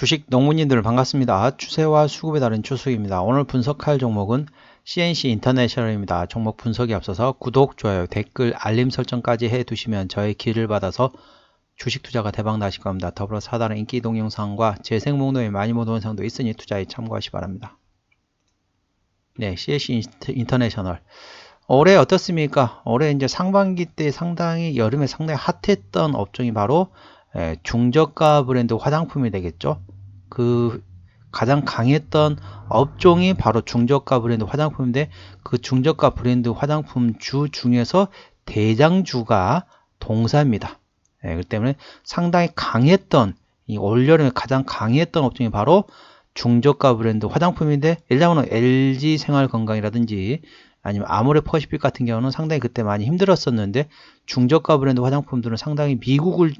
주식 농부님들 반갑습니다. 추세와 수급에 따른 추수입니다. 오늘 분석할 종목은 CNC 인터내셔널입니다. 종목 분석에 앞서서 구독, 좋아요, 댓글, 알림 설정까지 해두시면 저의 길을 받아서 주식 투자가 대박 나실 겁니다. 더불어 사다른 인기 동영상과 재생 목록에 많이 본 동영상도 있으니 투자에 참고하시 기 바랍니다. 네, CNC 인터내셔널. 올해 어떻습니까? 올해 이제 상반기 때 상당히 여름에 상당히 핫했던 업종이 바로 중저가 브랜드 화장품이 되겠죠. 그 가장 강했던 업종이 바로 중저가 브랜드 화장품인데 그 중저가 브랜드 화장품 주 중에서 대장주가 동사입니다. 그렇기 때문에 상당히 강했던 이 올여름에 가장 강했던 업종이 바로 중저가 브랜드 화장품인데 예를 들면 LG생활건강이라든지 아니면 아모레퍼시픽 같은 경우는 상당히 그때 많이 힘들었었는데 중저가 브랜드 화장품들은 상당히 미국을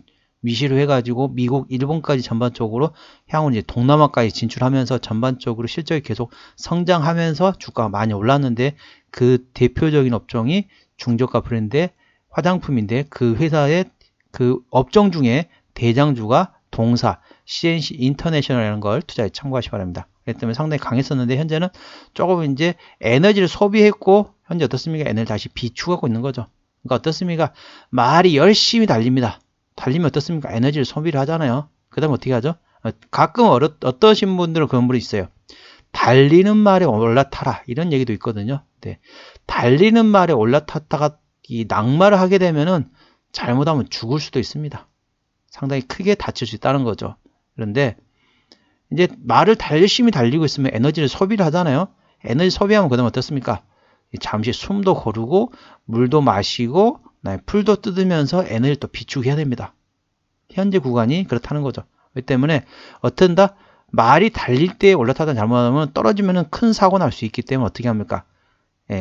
위시로 해가지고 미국, 일본까지 전반적으로 향후 이제 동남아까지 진출하면서 전반적으로 실적이 계속 성장하면서 주가가 많이 올랐는데 그 대표적인 업종이 중저가 브랜드의 화장품인데 그 회사의 그 업종 중에 대장주가 동사 CNC 인터내셔널이라는 걸 투자에 참고하시기 바랍니다. 그렇기 때문에 상당히 강했었는데 현재는 조금 이제 에너지를 소비했고 현재 어떻습니까? 에너지를 다시 비축하고 있는 거죠. 그러니까 어떻습니까? 말이 열심히 달립니다. 달리면 어떻습니까? 에너지를 소비를 하잖아요. 그 다음에 어떻게 하죠? 가끔 어떠신 분들은 그런 분이 있어요. 달리는 말에 올라타라 이런 얘기도 있거든요. 네. 달리는 말에 올라탔다가 이 낙마를 하게 되면은 잘못하면 죽을 수도 있습니다. 상당히 크게 다칠 수 있다는 거죠. 그런데 이제 말을 열심히 달리고 있으면 에너지를 소비를 하잖아요. 에너지 소비하면 그 다음에 어떻습니까? 잠시 숨도 고르고 물도 마시고 풀도 뜯으면서 에너지를 또 비축해야 됩니다. 현재 구간이 그렇다는 거죠. 그렇기 때문에 어떤다? 말이 달릴 때 올라타다 잘못하면 떨어지면 큰 사고 날 수 있기 때문에 어떻게 합니까?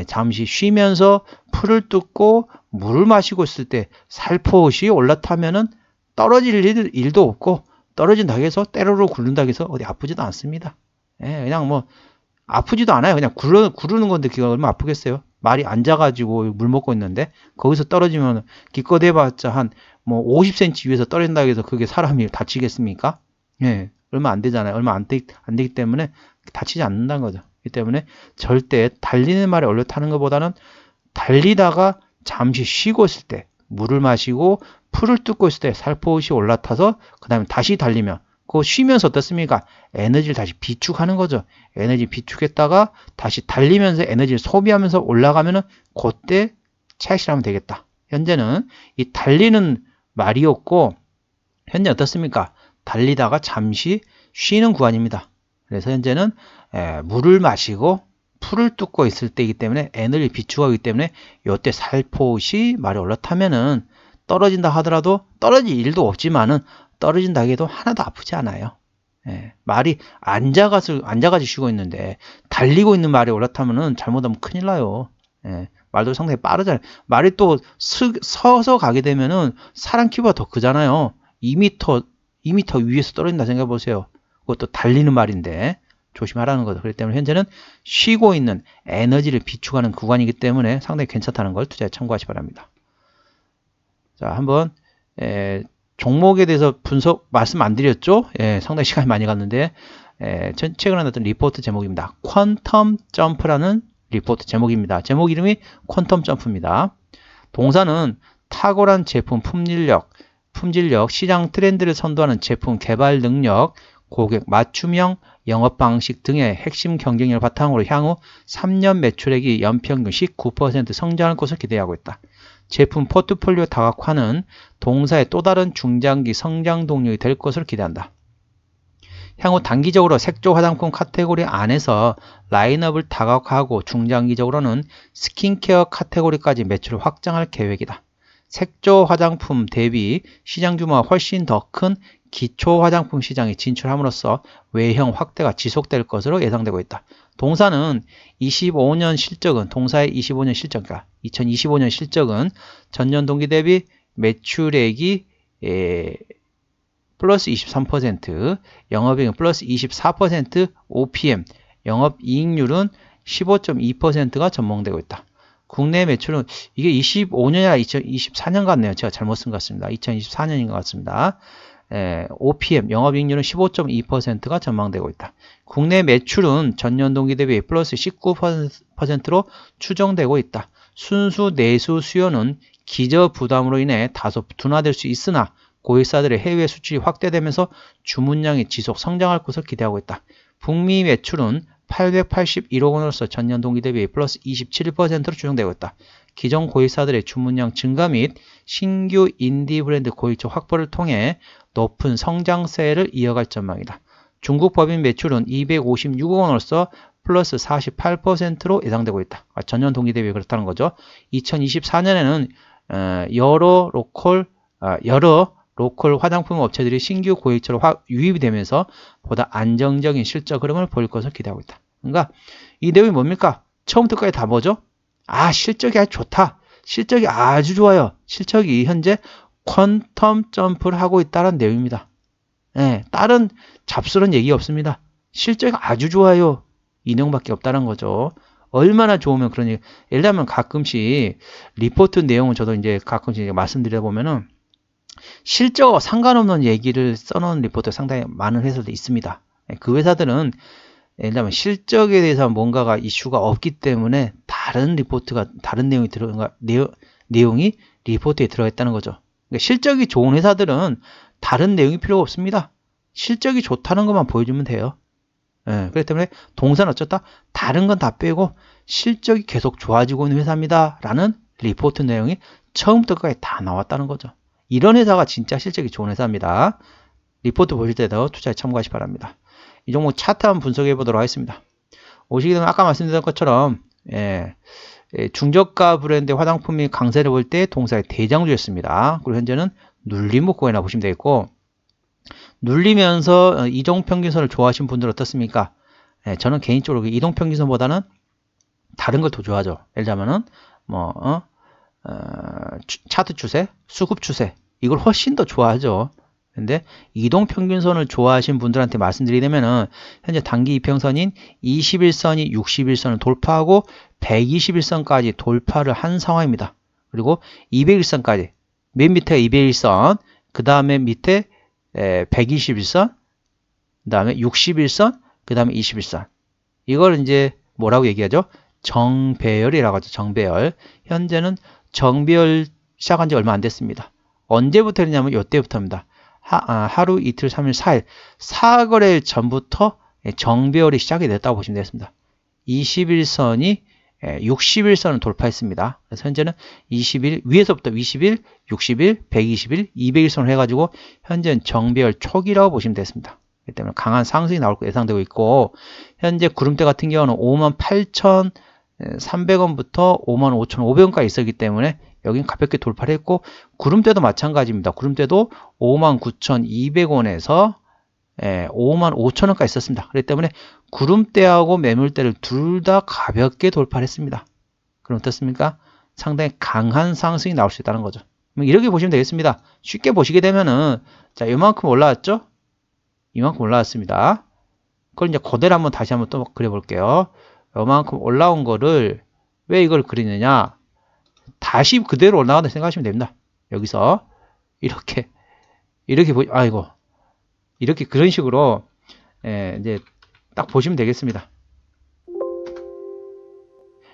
잠시 쉬면서 풀을 뜯고 물을 마시고 있을 때 살포시 올라타면은 떨어질 일도 없고 떨어진다고 해서 때로로 굴른다고 해서 어디 아프지도 않습니다. 그냥 뭐 아프지도 않아요. 그냥 구르는 건데 그게 얼마나 아프겠어요. 말이 앉아가지고 물 먹고 있는데 거기서 떨어지면 기껏 해봤자 한 뭐 50cm 위에서 떨어진다고 해서 그게 사람이 다치겠습니까? 얼마 안 되잖아요. 얼마 안 되기 때문에 다치지 않는다는 거죠. 그렇기 때문에 절대 달리는 말에 올라타는 것보다는 달리다가 잠시 쉬고 있을 때 물을 마시고 풀을 뜯고 있을 때 살포시 올라타서 그 다음에 다시 달리면 그거 쉬면서 어떻습니까? 에너지를 다시 비축하는 거죠. 에너지 비축했다가 다시 달리면서 에너지를 소비하면서 올라가면은 그때 차익실 하면 되겠다. 현재는 이 달리는 말이었고 현재 어떻습니까? 달리다가 잠시 쉬는 구간입니다. 그래서 현재는 물을 마시고 풀을 뜯고 있을 때이기 때문에 에너지를 비축하기 때문에 이때 살포시 말이 올라타면은 떨어진다 하더라도 떨어질 일도 없지만은 떨어진다 해도 하나도 아프지 않아요. 말이 앉아가지고 쉬고 있는데 달리고 있는 말이 올라타면은 잘못하면 큰일 나요. 말도 상당히 빠르잖아요. 말이 또 서서 가게 되면은 사람 키보다 더 크잖아요. 2m 위에서 떨어진다 생각해 보세요. 그것도 달리는 말인데 조심하라는 거죠. 그렇기 때문에 현재는 쉬고 있는 에너지를 비축하는 구간이기 때문에 상당히 괜찮다는 걸 투자에 참고하시기 바랍니다. 자, 한번 종목에 대해서 분석 말씀 안 드렸죠? 상당히 시간이 많이 갔는데 최근에 나왔던 리포트 제목입니다. 퀀텀 점프라는 리포트 제목입니다. 제목 이름이 퀀텀 점프입니다. 동사는 탁월한 제품 품질력, 시장 트렌드를 선도하는 제품 개발 능력, 고객 맞춤형 영업 방식 등의 핵심 경쟁력을 바탕으로 향후 3년 매출액이 연평균 19% 성장할 것을 기대하고 있다. 제품 포트폴리오 다각화는 동사의 또 다른 중장기 성장 동력이 될 것을 기대한다. 향후 단기적으로 색조 화장품 카테고리 안에서 라인업을 다각화하고 중장기적으로는 스킨케어 카테고리까지 매출을 확장할 계획이다. 색조 화장품 대비 시장 규모가 훨씬 더 큰 기초 화장품 시장에 진출함으로써 외형 확대가 지속될 것으로 예상되고 있다. 동사의 25년 실적은 그러니까 2025년 실적은 전년 동기 대비 매출액이 플러스 23%, 영업이익은 플러스 24%, OPM, 영업이익률은 15.2%가 전망되고 있다. 국내 매출은 이게 25년이나 2024년 같네요. 제가 잘못 쓴 것 같습니다. 2024년인 것 같습니다. OPM, 영업이익률은 15.2%가 전망되고 있다. 국내 매출은 전년 동기 대비 플러스 19%로 추정되고 있다. 순수 내수 수요는 기저 부담으로 인해 다소 둔화될 수 있으나 고객사들의 해외 수출이 확대되면서 주문량이 지속 성장할 것을 기대하고 있다. 북미 매출은 881억 원으로서 전년 동기 대비 플러스 27%로 추정되고 있다. 기존 고객사들의 주문량 증가 및 신규 인디 브랜드 고객처 확보를 통해 높은 성장세를 이어갈 전망이다. 중국 법인 매출은 256억 원으로서 플러스 48%로 예상되고 있다. 전년 동기 대비 그렇다는 거죠. 2024년에는 여러 로컬 화장품 업체들이 신규 고객처로 유입이 되면서 보다 안정적인 실적 흐름을 보일 것을 기대하고 있다. 그러니까 이 내용이 뭡니까? 처음부터까지 다 뭐죠? 실적이 아주 좋다. 실적이 아주 좋아요. 실적이 현재 퀀텀 점프를 하고 있다는 내용입니다. 다른 잡스러운 얘기 없습니다. 실적이 아주 좋아요. 이 내용밖에 없다는 거죠. 얼마나 좋으면 그런 얘기. 예를 들면 가끔씩 리포트 내용은 저도 이제 가끔씩 말씀드려 보면은 실적과 상관없는 얘기를 써놓은 리포트 상당히 많은 회사도 있습니다. 그 회사들은 예를 들면 실적에 대해서 뭔가가 이슈가 없기 때문에 다른 내용이 리포트에 들어가 있다는 거죠. 그러니까 실적이 좋은 회사들은 다른 내용이 필요가 없습니다. 실적이 좋다는 것만 보여주면 돼요. 그렇기 때문에 동사는 어쩌다 다른 건 다 빼고 실적이 계속 좋아지고 있는 회사입니다. 라는 리포트 내용이 처음부터 끝까지 다 나왔다는 거죠. 이런 회사가 진짜 실적이 좋은 회사입니다. 리포트 보실 때도 투자에 참고하시기 바랍니다. 이 종목 차트 한번 분석해 보도록 하겠습니다. 오시게 되면 아까 말씀드린 것처럼 중저가 브랜드 화장품이 강세를 볼 때 동사의 대장주였습니다. 그리고 현재는 눌림목고에나 보시면 되겠고, 눌리면서 이동평균선을 좋아하시는 분들 어떻습니까? 저는 개인적으로 이동평균선보다는 다른 걸 더 좋아하죠. 예를 들자면은 차트 추세, 수급 추세, 이걸 훨씬 더 좋아하죠. 근데 이동평균선을 좋아하시는 분들한테 말씀드리자면은 현재 단기 이평선인 21선이 61선을 돌파하고 121선까지 돌파를 한 상황입니다. 그리고 201선까지, 맨 밑에가 201선, 그 다음에 밑에 121선, 그 다음에 61선, 그 다음에 21선. 이걸 이제 뭐라고 얘기하죠? 정배열이라고 하죠. 정배열. 현재는 정배열 시작한 지 얼마 안 됐습니다. 언제부터 했냐면 이때부터입니다. 하루, 이틀, 3일, 4일. 4거래일 전부터 정배열이 시작이 됐다고 보시면 되겠습니다. 21선이 60일선을 돌파했습니다. 그래서 현재는 20일, 위에서부터 20일, 60일, 120일, 200일선을 해가지고 현재는 정배열 초기라고 보시면 되겠습니다. 그렇기 때문에 강한 상승이 나올 거 예상되고 있고, 현재 구름대 같은 경우는 58,300원부터 55,500원까지 있었기 때문에 여기는 가볍게 돌파를 했고, 구름대도 마찬가지입니다. 구름대도 59,200원에서 55,000원까지 있었습니다. 그렇기 때문에 구름대하고 매물대를 둘 다 가볍게 돌파를 했습니다. 그럼 어떻습니까? 상당히 강한 상승이 나올 수 있다는 거죠. 이렇게 보시면 되겠습니다. 쉽게 보시게 되면은, 자, 이만큼 올라왔죠? 이만큼 올라왔습니다. 그걸 이제 그대로 한번 다시 한번 또 그려볼게요. 이만큼 올라온 거를 왜 이걸 그리느냐? 다시 그대로 올라가다 생각하시면 됩니다. 여기서 이렇게 그런 식으로 이제 딱 보시면 되겠습니다.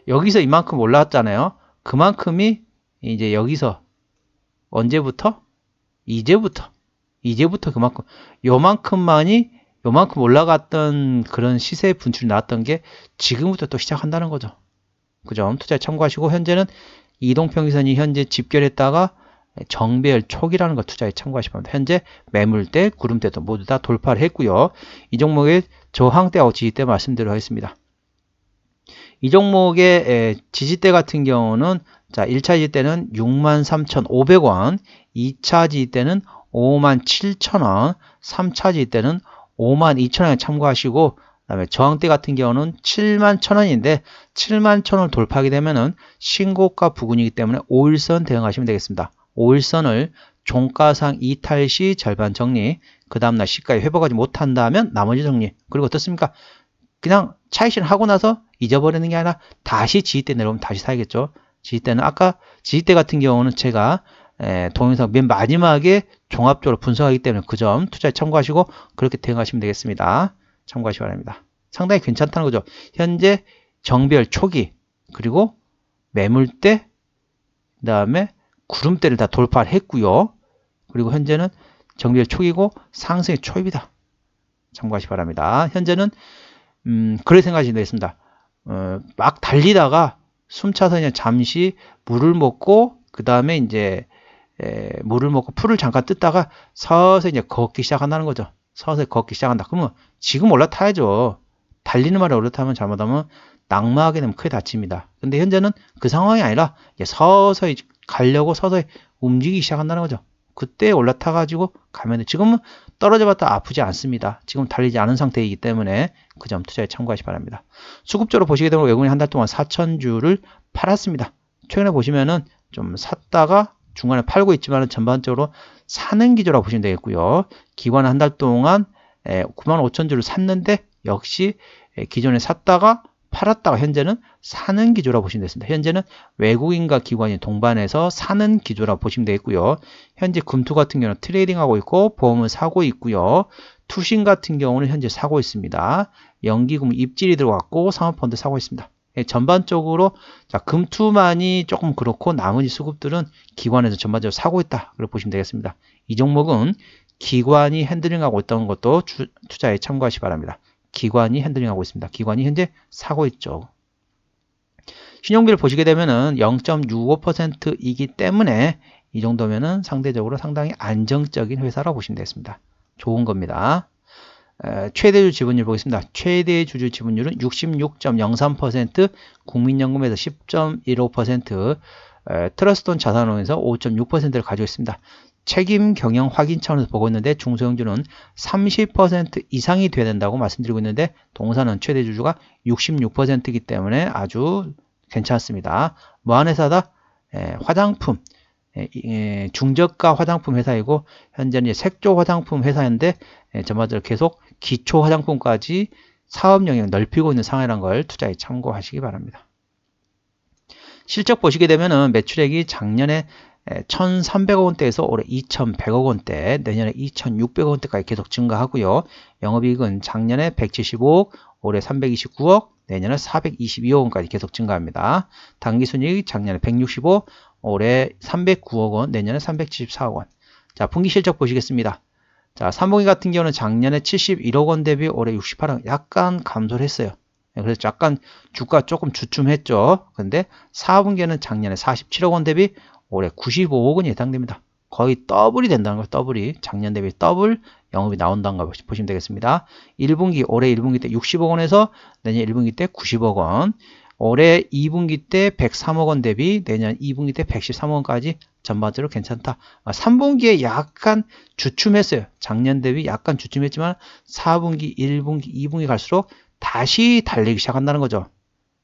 여기서 이만큼 올라왔잖아요. 그만큼이 이제 여기서 언제부터? 이제부터 요만큼 올라갔던 그런 시세 분출이 나왔던 게 지금부터 또 시작한다는 거죠. 그 점 투자에 참고하시고, 현재는 이동평균선이 현재 집결했다가 정배열 초기라는 걸 투자에 참고하시기 바랍니다. 현재 매물대, 구름대도 모두 다 돌파를 했고요. 이 종목의 저항대하고 지지대 말씀드리도록 하겠습니다. 이 종목의 지지대 같은 경우는, 자, 1차 지지대는 63,500원, 2차 지지대는 57,000원, 3차 지지대는 52,000원에 참고하시고, 그 다음에 저항대 같은 경우는 71,000원인데 71,000원을 돌파하게 되면은 신고가 부근이기 때문에 5일선 대응하시면 되겠습니다. 5일선을 종가상 이탈 시 절반 정리, 그 다음날 시가에 회복하지 못한다면 나머지 정리. 그리고 어떻습니까? 그냥 차익 실현 하고 나서 잊어버리는 게 아니라 다시 지지대 내려오면 다시 사야겠죠. 지지대는 아까 지지대 같은 경우는 제가 동영상 맨 마지막에 종합적으로 분석하기 때문에 그 점 투자에 참고하시고 그렇게 대응하시면 되겠습니다. 참고하시기 바랍니다. 상당히 괜찮다는 거죠. 현재 정별 초기, 그리고 매물대, 그 다음에 구름대를 다 돌파를 했고요. 그리고 현재는 정별 초기고 상승의 초입이다. 참고하시기 바랍니다. 현재는 그렇게 생각하시면 되겠습니다. 막 달리다가 숨차서 그냥 잠시 물을 먹고 그 다음에 이제 물을 먹고 풀을 잠깐 뜯다가 서서히 이제 걷기 시작한다는 거죠. 서서히 걷기 시작한다. 그러면 지금 올라타야죠. 달리는 말에 올라타면 잘못하면 낙마하게 되면 크게 다칩니다. 근데 현재는 그 상황이 아니라 이제 서서히 가려고 서서히 움직이기 시작한다는 거죠. 그때 올라타가지고 가면 지금은 떨어져 봤다 아프지 않습니다. 지금 달리지 않은 상태이기 때문에 그 점 투자에 참고하시기 바랍니다. 수급적으로 보시게 되면 외국인이 한 달 동안 4,000주를 팔았습니다. 최근에 보시면은 좀 샀다가 중간에 팔고 있지만 전반적으로 사는 기조라고 보시면 되겠고요. 기관은 한 달 동안 95,000주를 샀는데 역시 기존에 샀다가 팔았다가 현재는 사는 기조라고 보시면 되겠습니다. 현재는 외국인과 기관이 동반해서 사는 기조라고 보시면 되겠고요. 현재 금투 같은 경우는 트레이딩하고 있고 보험을 사고 있고요. 투신 같은 경우는 현재 사고 있습니다. 연기금 입질이 들어왔고 사모펀드 사고 있습니다. 전반적으로 자, 금투만이 조금 그렇고 나머지 수급들은 기관에서 전반적으로 사고 있다. 그렇게 보시면 되겠습니다. 이 종목은 기관이 핸들링하고 있던 것도 투자에 참고하시기 바랍니다. 기관이 핸들링하고 있습니다. 기관이 현재 사고 있죠. 신용비를 보시게 되면은 0.65%이기 때문에 이 정도면은 상대적으로 상당히 안정적인 회사라고 보시면 되겠습니다. 좋은 겁니다. 최대주 지분율 보겠습니다. 최대 주주 지분율은 66.03%, 국민연금에서 10.15%, 트러스트온 자산운용에서 5.6%를 가지고 있습니다. 책임 경영 확인 차원에서 보고 있는데 중소형주는 30% 이상이 돼야 된다고 말씀드리고 있는데 동사는 최대 주주가 66%이기 때문에 아주 괜찮습니다. 뭐하는 회사다? 화장품, 중저가 화장품 회사이고 현재는 색조 화장품 회사인데 전반적으로 계속 기초 화장품까지 사업 영역을 넓히고 있는 상황이라는 걸 투자에 참고하시기 바랍니다. 실적 보시게 되면은 매출액이 작년에 1,300억 원대에서 올해 2,100억 원대, 내년에 2,600억 원대까지 계속 증가하고요. 영업이익은 작년에 175억, 올해 329억, 내년에 422억 원까지 계속 증가합니다. 당기순이익이 작년에 165억, 올해 309억 원, 내년에 374억 원. 자, 분기 실적 보시겠습니다. 자, 3분기 같은 경우는 작년에 71억 원 대비 올해 68억 원, 약간 감소를 했어요. 그래서 약간 주가 조금 주춤했죠. 근데 4분기에는 작년에 47억 원 대비 올해 95억 원이 예상됩니다. 거의 더블이 된다는 거예요. 더블이. 작년 대비 더블 영업이 나온다는 걸 보시면 되겠습니다. 1분기, 올해 1분기 때 60억 원에서 내년 1분기 때 90억 원. 올해 2분기 때 103억 원 대비 내년 2분기 때 113억 원까지 전반적으로 괜찮다. 3분기에 약간 주춤했어요. 작년 대비 약간 주춤했지만 4분기, 1분기, 2분기 갈수록 다시 달리기 시작한다는 거죠.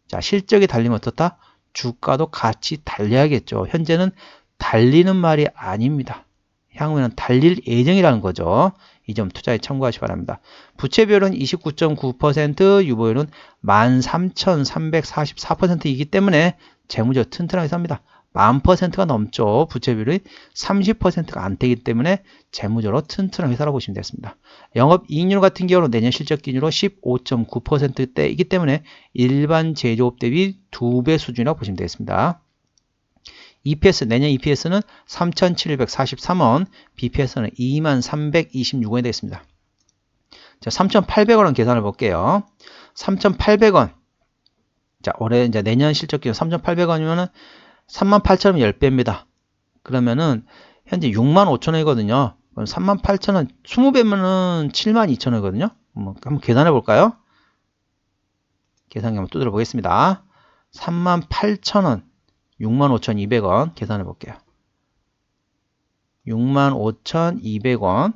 자, 실적이 달리면 어떻다? 주가도 같이 달려야겠죠. 현재는 달리는 말이 아닙니다. 향후에는 달릴 예정이라는 거죠. 이 점 투자에 참고하시기 바랍니다. 부채비율은 29.9%, 유보율은 13,344%이기 때문에 재무적 튼튼하게 삽니다. 10,000%가 넘죠. 부채비율이 30%가 안 되기 때문에 재무적으로 튼튼하게 살아보시면 되겠습니다. 영업이익률 같은 경우는 내년 실적 기준으로 15.9%대이기 때문에 일반 제조업 대비 2배 수준이라고 보시면 되겠습니다. EPS, 내년 EPS는 3,743원, BPS는 2326원이 되겠습니다. 자, 3,800원은 계산을 볼게요. 3,800원. 자, 올해 이제 내년 실적 기준 3,800원이면은 38,000원 10배입니다. 그러면은 현재 65,000원이거든요. 그럼 38,000원 20배면은 72,000원이거든요. 한번 계산해 볼까요? 계산기 한번 두드려 보겠습니다. 38,000원 65,200원 계산해 볼게요. 65,200원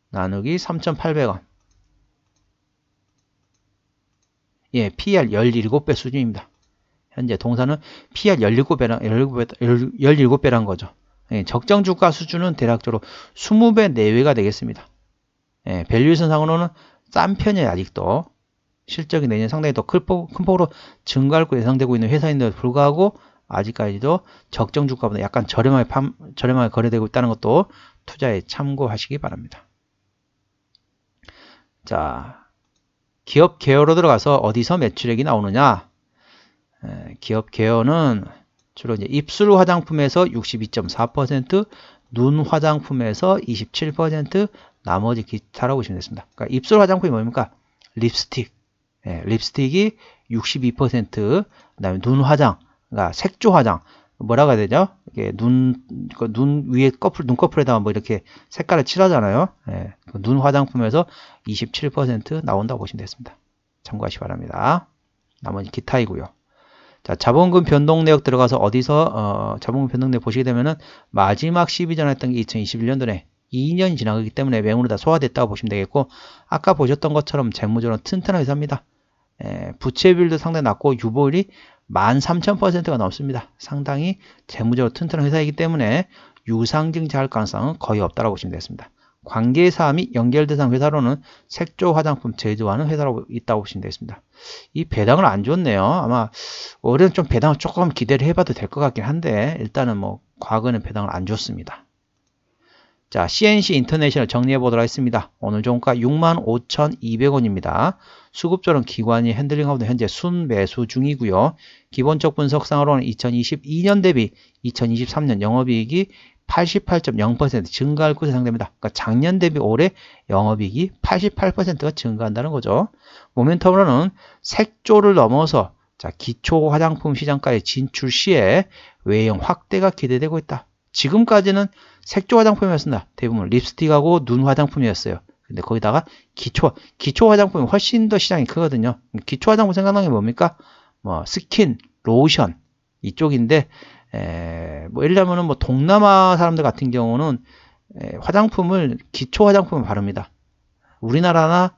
나누기 3,800원. 예, PER 17배 수준입니다. 현재 동사는 PER 17배란 거죠. 예, 적정 주가 수준은 대략적으로 20배 내외가 되겠습니다. 예, 밸류에이션 상으로는 싼 편이에요. 아직도. 실적이 내년 상당히 더 큰 폭으로 증가할 거 예상되고 있는 회사인데도 불구하고 아직까지도 적정 주가보다 약간 저렴하게 거래되고 있다는 것도 투자에 참고하시기 바랍니다. 자, 기업 계열로 들어가서 어디서 매출액이 나오느냐? 기업 계열은 주로 이제 입술 화장품에서 62.4%, 눈 화장품에서 27%, 나머지 기타라고 보시면 되겠습니다. 그러니까 입술 화장품이 뭡니까? 립스틱. 립스틱이 62%, 그다음에 눈 화장, 그러니까 색조 화장. 뭐라고 해야 되죠? 이게 눈 위에 눈꺼풀에다가 뭐 이렇게 색깔을 칠하잖아요. 눈 화장품에서 27% 나온다고 보시면 되겠습니다. 참고하시기 바랍니다. 나머지 기타이고요. 자, 자본금 변동 내역 들어가서 어디서 자본금 변동 내역 보시게 되면은 마지막 12전 했던 게 2021년도에 2년이 지나가기 때문에 매물이 다 소화됐다고 보시면 되겠고, 아까 보셨던 것처럼 재무적으로 튼튼한 회사입니다. 부채 비율도 상당히 낮고 유보율이 13,000%가 넘습니다. 상당히 재무적으로 튼튼한 회사이기 때문에 유상증자할 가능성은 거의 없다고 보시면 되겠습니다. 관계사 및 연결대상 회사로는 색조 화장품 제조하는 회사라고 있다고 보시면 되겠습니다. 이 배당을 안 줬네요. 아마 올해는 좀 배당을 조금 기대를 해봐도 될 것 같긴 한데, 일단은 뭐 과거에는 배당을 안 줬습니다. 자, CNC 인터내셔널 정리해 보도록 하겠습니다. 오늘 종가 65,200원입니다. 수급조는 기관이 핸들링하고 현재 순매수 중이고요. 기본적 분석상으로는 2022년 대비 2023년 영업이익이 88.0% 증가할 것으로 예상됩니다. 그러니까 작년 대비 올해 영업이익이 88%가 증가한다는 거죠. 모멘텀으로는 색조를 넘어서 기초 화장품 시장까지 진출 시에 외형 확대가 기대되고 있다. 지금까지는 색조 화장품이었습니다. 대부분 립스틱하고 눈 화장품이었어요. 근데 거기다가 기초 화장품이 훨씬 더 시장이 크거든요. 기초 화장품 생각나는 게 뭡니까? 뭐 스킨, 로션 이쪽인데, 뭐 예를 들면은 뭐 동남아 사람들 같은 경우는 화장품을 기초 화장품을 바릅니다. 우리나라는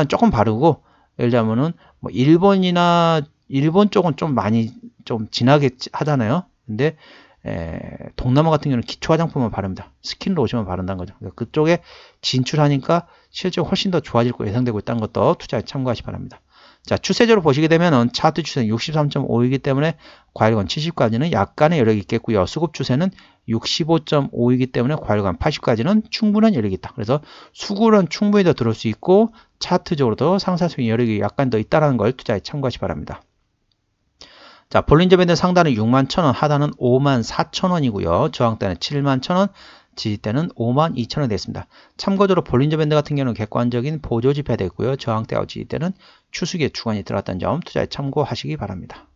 조금 바르고, 예를 들면은 뭐 일본 쪽은 좀 많이 좀 진하게 하잖아요. 근데 동남아 같은 경우는 기초 화장품을 바릅니다. 스킨 로션을 바른다는 거죠. 그쪽에 진출하니까 실제로 훨씬 더 좋아질 거 예상되고 있다는 것도 투자에 참고하시기 바랍니다. 자, 추세적으로 보시게 되면은 차트 추세는 63.5이기 때문에 과일관 70까지는 약간의 여력이 있겠고요. 수급 추세는 65.5이기 때문에 과일관 80까지는 충분한 여력이 있다. 그래서 수급은 충분히 더 들어올 수 있고 차트적으로도 상승의 여력이 약간 더 있다는 걸 투자에 참고하시기 바랍니다. 자, 볼린저 밴드 상단은 61,000원, 하단은 54,000원이고요. 저항대는 71,000원, 지지대는 52,000원 되겠습니다. 참고적으로 볼린저 밴드 같은 경우는 객관적인 보조 지표가 되고요. 저항대와 지지대는 추수기의 주간이 들어갔다는 점 투자에 참고하시기 바랍니다.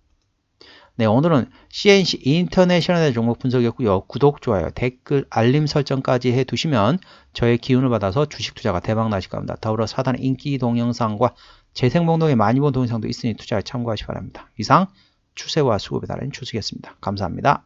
네, 오늘은 CNC 인터내셔널의 종목 분석이었고요. 구독, 좋아요, 댓글, 알림 설정까지 해두시면 저의 기운을 받아서 주식 투자가 대박 나실 겁니다. 더불어 사단의 인기 동영상과 재생목록에 많이 본 동영상도 있으니 투자에 참고하시기 바랍니다. 이상 추세와 수급에 따른 추수겠습니다. 감사합니다.